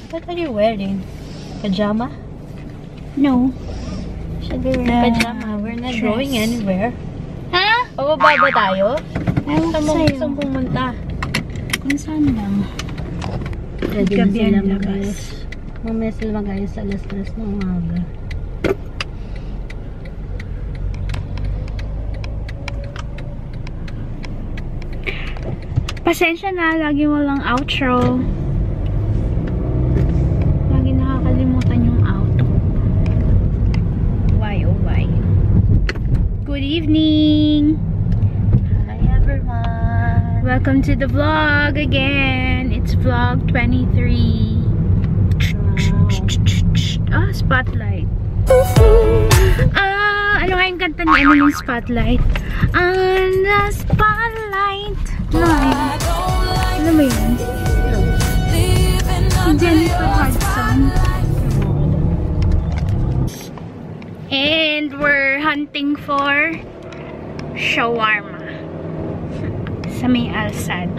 What are you wearing? Pajama? No. Should be wearing pajama. We're not going anywhere. Ha? Pababa ba tayo? Ewan ko sa'yo. Saan pumunta? Kung saan lang. Ready na Gabi sila ang labas. mag-ayos. Mamaya sila mag-ayos sa alas-alas ng umaga. Pasensya na, lagi walang outro. Lagi nakakalimutan yung outro. Why, oh why? Good evening! Hi everyone! Welcome to the vlog again. It's vlog 23. Ah, spotlight. Ano nga yung kanta ni ano yung spotlight? On the spotlight. Ano ba yun? Jennifer Hudson. And we're hunting for shawarma sa may Alsad.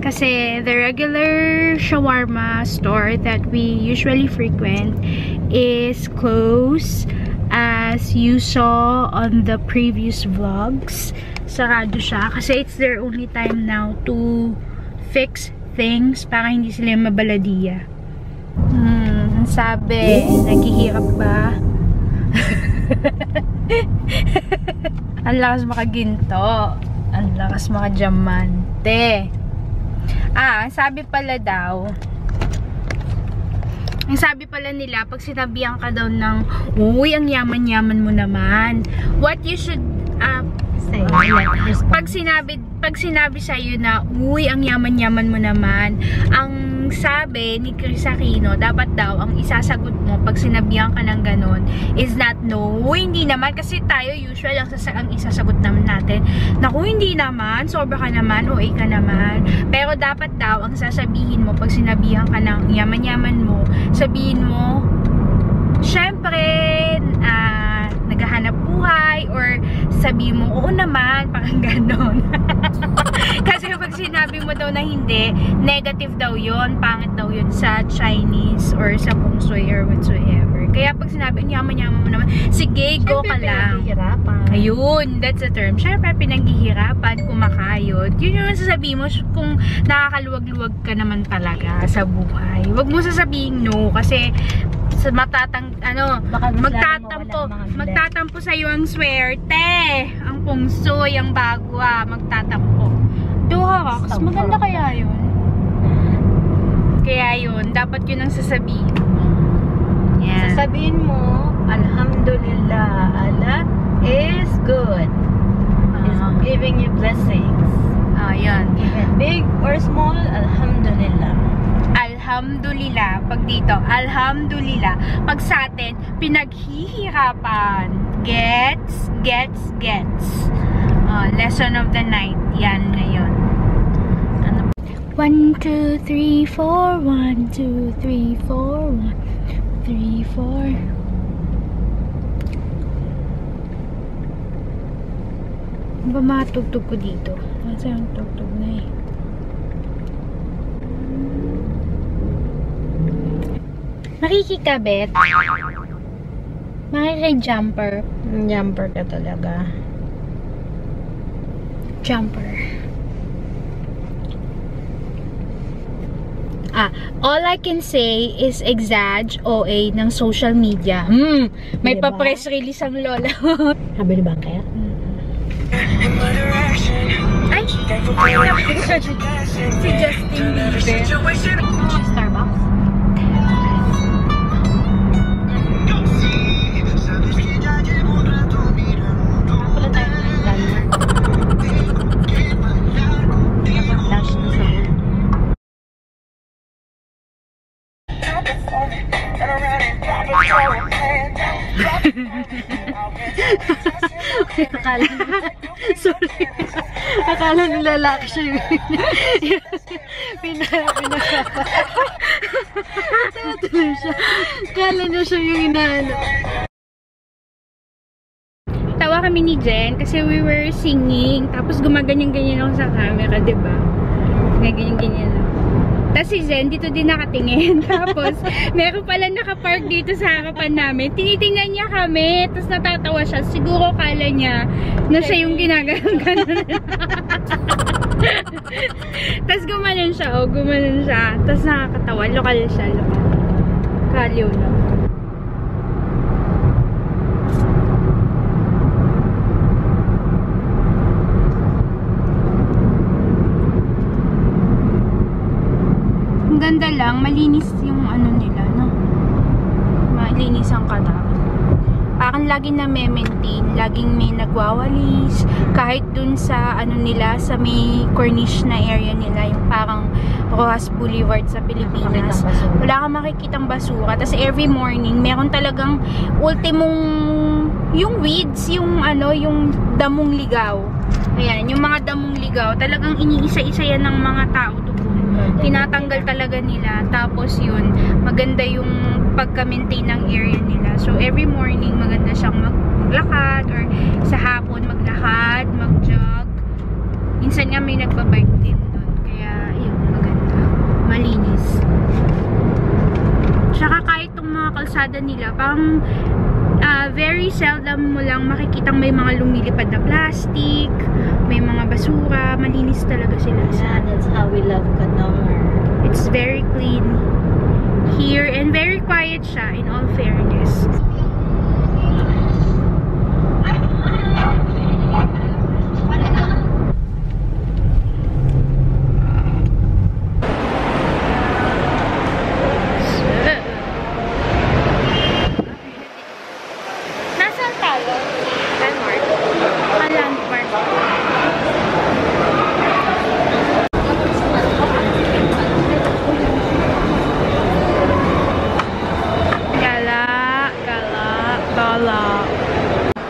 Kasi the regular shawarma store that we usually frequent is closed, as you saw on the previous vlogs. Sarado siya kasi it's their only time now to fix things para hindi sila mabaladiya. Sabi, naghihirap ba? Ang lakas makaginto. Ang lakas makadiamante. Sabi pala daw, ang sabi pala nila, pag sinabihan ka daw ng, uy, ang yaman-yaman mo naman, what you should say, pag sinabi sa'yo na, uy, ang yaman-yaman mo naman, ang sabi ni Chris Aquino, dapat daw, ang isasagot mo, pag sinabihan ka ng ganon, is not no, hindi naman, kasi tayo usual, ang isasagot naman natin, naku, hindi naman, sobra ka naman, OA ka naman, pero dapat daw, ang sasabihin mo, pag sinabihan ka ng yaman-yaman mo, sabihin mo, syempre, naghahanap buhay, or sabihin mo, oo naman, parang ganon. Kasi pag sinabi mo daw na hindi, negative daw yon, pangit daw yun sa Chinese or sa Feng Shui or whatsoever. Kaya pag sinabi, yaman-yaman mo naman, sige, go ka lang. Ayun, that's the term. Siyempre, pinaghihirapan, kumakayod. Yun yung sasabihin mo kung nakakaluwag-luwag ka naman talaga sa buhay. Huwag mo sasabihin no, kasi magtatampo sa iyo ang swerte, ang pungsoy, ang bagwa, magtatampo. Duha, kasi maganda kaya yun. Kaya yun, dapat yun ang sasabihin. Yeah. Sasabihin mo, alhamdulillah, Allah is good. Is giving you blessings. Yan. Even big or small, alhamdulillah. Alhamdulillah. Pag dito, alhamdulillah. Pag sa atin, pinaghihirapan. Gets. Lesson of the night. Yan ngayon. 1, 2, 3, 4. 1, 2, 3, 4. 1, 3, 4. Ano ba matugtog ko dito? Nasa yung tugtog na eh. Makikikabit. Makikijumper. Jumper ka talaga. Jumper. All I can say is exag OA ng social media. May diba? pa-press release ang lola. Sabi ni Bangker? Ay! Si Justin Bieber. Starbucks? Sorry. Akala nila lalaki siya yung pinaka. Tuloy siya. Akala na siya yung inaano. Tawa kami ni Jen kasi we were singing. Tapos gumaganyan-ganyan ako sa camera, diba? Ganyan-ganyan ako. Tapos si Zen, dito din nakatingin. Tapos, meron pala nakapark dito sa harapan namin. Tinitingnan niya kami. Tapos natatawa siya. Siguro kala niya na siya yung ginagalang ganun. Tapos gumanon siya. Oh, gumanon siya. Tapos nakakatawa. Lokal siya. Lokal. Kaliw na. Ganda lang, malinis yung ano nila, no? Malinis ang katawan. Parang laging na maintain, laging may nagwawalis, kahit dun sa ano nila, sa may Corniche na area nila, yung parang Rojas Boulevard sa Pilipinas. Wala kang makikitang basura. Tapos every morning, meron talagang ultimong yung weeds, yung ano, yung damong ligaw. Ayan, yung mga damong ligaw, talagang iniisa-isa yan ng mga tao doon. Tinatanggal talaga nila. Tapos yun, maganda yung pagka-maintain ng area nila. So every morning, maganda siyang maglakad or sa hapon maglakad, mag-jog. Minsan nga may nagbabike din doon. Kaya yun, maganda. Malinis. Tsaka kahit tong mga kalsada nila, parang very seldom mo lang makikitang may mga lumilipad na plastic, may mga basura, malinis talaga sila. Yeah, that's how we love Qatar. It's very clean here and very quiet siya, in all fairness. Nasaan tayo? Landmark. Landmark.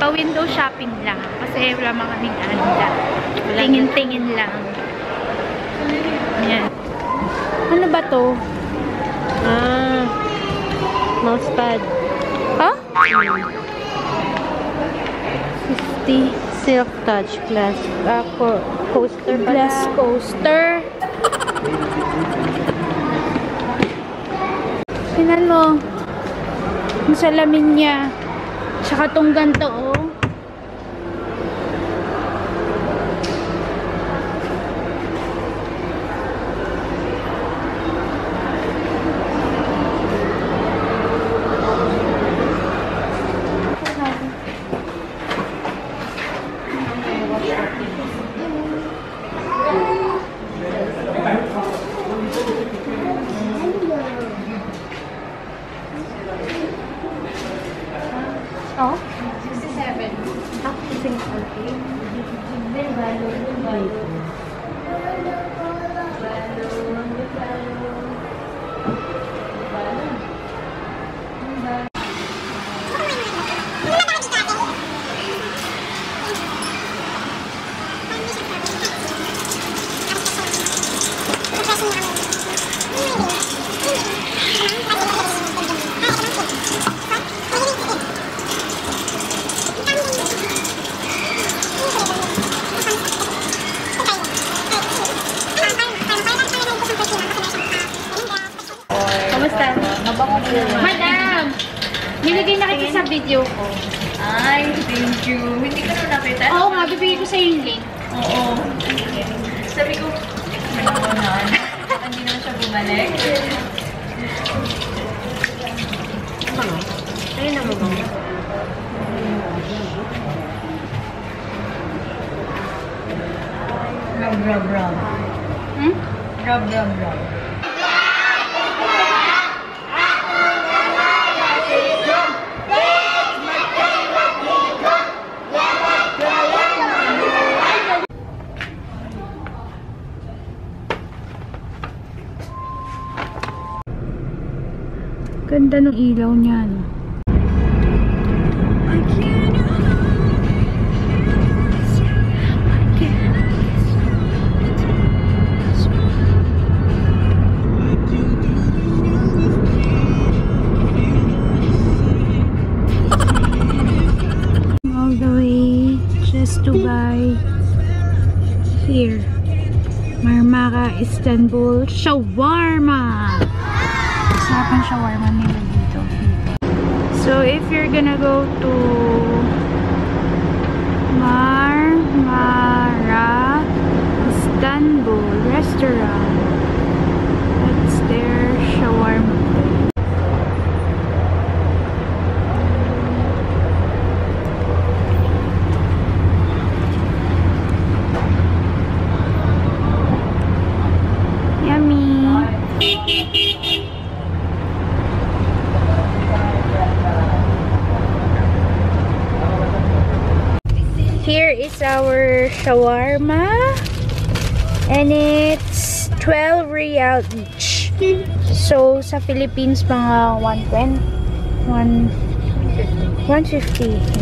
Pa-window shopping lang. Kasi wala mga kaming anda. Tingin-tingin lang. Ayan. Ano ba to? Mousepad. Huh? 50. Silk Touch glass. Coaster ba Glass na? coaster. Tingnan mo. Yung salamin niya. Tsaka tong ganito, oh. Oh? 67. Ah, 50. Madam! Nilagay na kita sa video ko. Ay, thank you. Hindi ka na nakita. Oo nga, bibigay ko sa yung link. Oo. Sabi ko, nagpunan. Hindi naman siya bumalik. Ano? Ayun na mo ba? Rub. Hmm? Rub. Ganda ng ilaw niya, no? All the way just to buy here Marmara Istanbul shawarma. Sarap ang shawarma nila dito. So, if you're gonna go to Marmara Istanbul restaurant, that's their shawarma place. Here is our shawarma, and it's 12 riyal each. So sa Philippines mga 150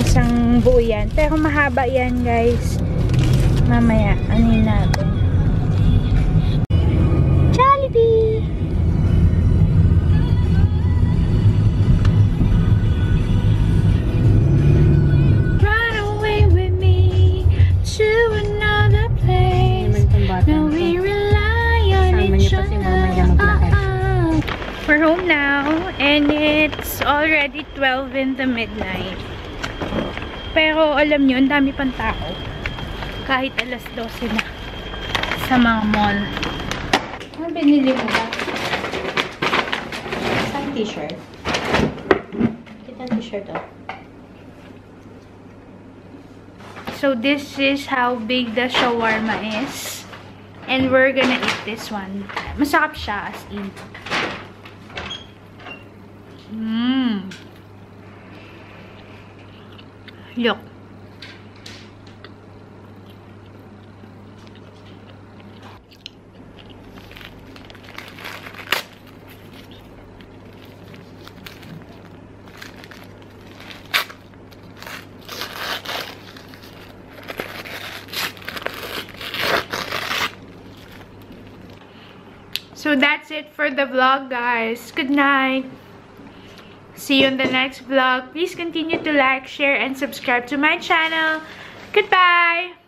isang buo yan. Pero mahaba yan, guys. Mamaya anin natin. Jollibee. We're home now, and it's already 12 in the midnight. Pero alam nyo, ang dami pang tao. Kahit alas 12 na sa mga mall. Ano binili mo ba? Isang t-shirt. Kita t-shirt oh. So this is how big the shawarma is. And we're gonna eat this one. Masarap siya, as in. Look. So that's it for the vlog, guys. Good night. See you in the next vlog. Please continue to like, share, and subscribe to my channel. Goodbye!